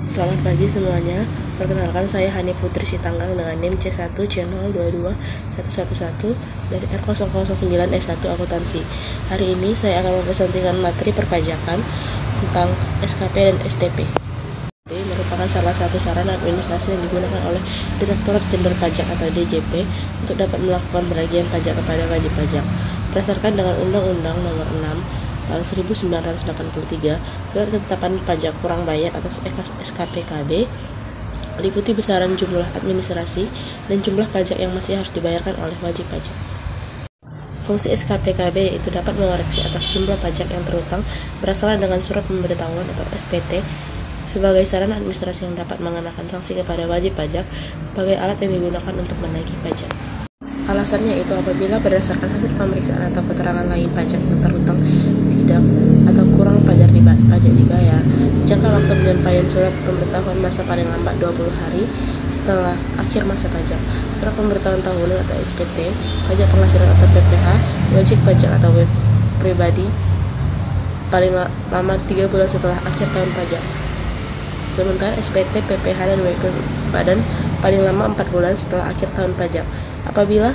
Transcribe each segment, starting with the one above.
Selamat pagi semuanya. Perkenalkan, saya Hani Putri Sitanggang dengan NIM C1C022111 dari R009S1 Akuntansi. Hari ini saya akan mempresentasikan materi perpajakan tentang SKP dan STP. Ini merupakan salah satu sarana administrasi yang digunakan oleh Direktorat Jenderal Pajak atau DJP untuk dapat melakukan pembagian pajak kepada wajib pajak. Berdasarkan dengan Undang-Undang Nomor 6 tahun 1983, Surat Ketetapan Pajak Kurang Bayar atau SKPKB meliputi besaran jumlah administrasi dan jumlah pajak yang masih harus dibayarkan oleh wajib pajak. Fungsi SKPKB yaitu dapat mengoreksi atas jumlah pajak yang terutang berdasarkan dengan surat pemberitahuan atau SPT sebagai sarana administrasi yang dapat mengenakan sanksi kepada wajib pajak sebagai alat yang digunakan untuk menagih pajak. Alasannya itu apabila berdasarkan hasil pemeriksaan atau keterangan lain pajak yang terutang tidak atau kurang pajak dibayar, jangka waktu penyampaian surat pemberitahuan masa paling lambat 20 hari setelah akhir masa pajak. Surat pemberitahuan tahunan atau SPT, pajak penghasilan atau PPh, wajib pajak atau web pribadi paling lama 3 bulan setelah akhir tahun pajak. Sementara SPT, PPh, dan web badan paling lama 4 bulan setelah akhir tahun pajak. Apabila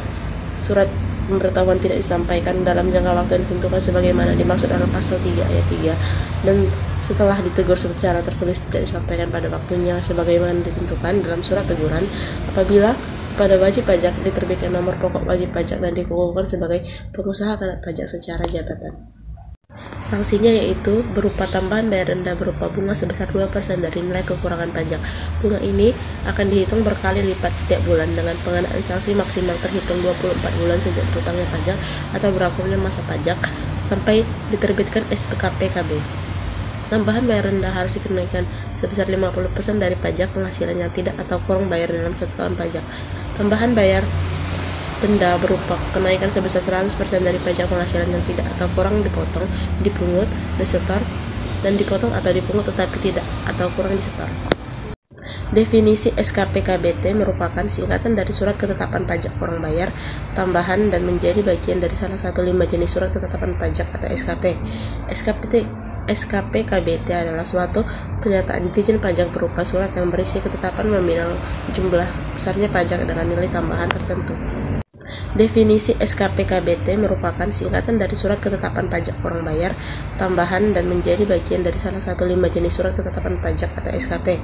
surat pemberitahuan tidak disampaikan dalam jangka waktu yang ditentukan sebagaimana dimaksud dalam pasal 3 ayat 3 dan setelah ditegur secara tertulis tidak disampaikan pada waktunya sebagaimana ditentukan dalam surat teguran, apabila pada wajib pajak diterbitkan nomor pokok wajib pajak dan dikukuhkan sebagai pengusaha kena pajak secara jabatan. Sanksinya yaitu berupa tambahan bayar denda berupa bunga sebesar 2% dari nilai kekurangan pajak. Bunga ini akan dihitung berkali lipat setiap bulan dengan pengenaan sanksi maksimal terhitung 24 bulan sejak terutangnya pajak atau berakhirnya masa pajak sampai diterbitkan SKPKB. Tambahan bayar denda harus dikenakan sebesar 50% dari pajak penghasilan yang tidak atau kurang bayar dalam 1 tahun pajak. Tambahan bayar denda berupa kenaikan sebesar 100% dari pajak penghasilan yang tidak atau kurang dipotong, dipungut, disetor, dan dipotong atau dipungut tetapi tidak atau kurang disetor. Definisi SKPKBT merupakan singkatan dari Surat Ketetapan Pajak Kurang Bayar Tambahan dan menjadi bagian dari salah satu 5 jenis Surat Ketetapan Pajak atau SKP. SKPKBT adalah suatu pernyataan izin pajak berupa surat yang berisi ketetapan nominal jumlah besarnya pajak dengan nilai tambahan tertentu. Definisi SKPKBT merupakan singkatan dari Surat Ketetapan Pajak Kurang Bayar Tambahan dan menjadi bagian dari salah satu 5 jenis Surat Ketetapan Pajak atau SKP.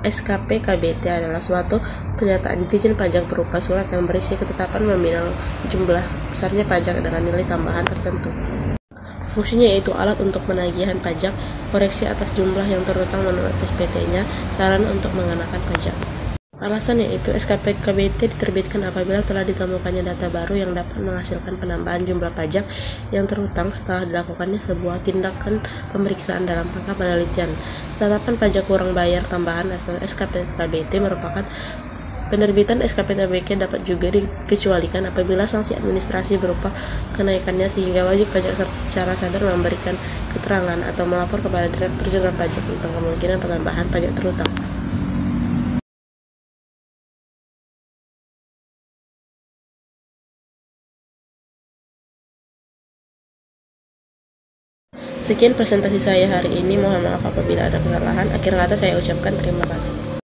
SKPKBT adalah suatu pernyataan izin pajak berupa surat yang berisi ketetapan nominal jumlah besarnya pajak dengan nilai tambahan tertentu. Fungsinya yaitu alat untuk penagihan pajak, koreksi atas jumlah yang terutang menurut SPT-nya, saran untuk mengenakan pajak. Alasan yaitu SKPKBT diterbitkan apabila telah ditemukannya data baru yang dapat menghasilkan penambahan jumlah pajak yang terutang setelah dilakukannya sebuah tindakan pemeriksaan dalam rangka penelitian. Ketetapan pajak kurang bayar tambahan atau SKPKBT merupakan penerbitan SKPKBT dapat juga dikecualikan apabila sanksi administrasi berupa kenaikannya sehingga wajib pajak secara sadar memberikan keterangan atau melapor kepada Direktur Jenderal Pajak tentang kemungkinan penambahan pajak terutang. Sekian presentasi saya hari ini, mohon maaf apabila ada kesalahan. Akhir kata saya ucapkan terima kasih.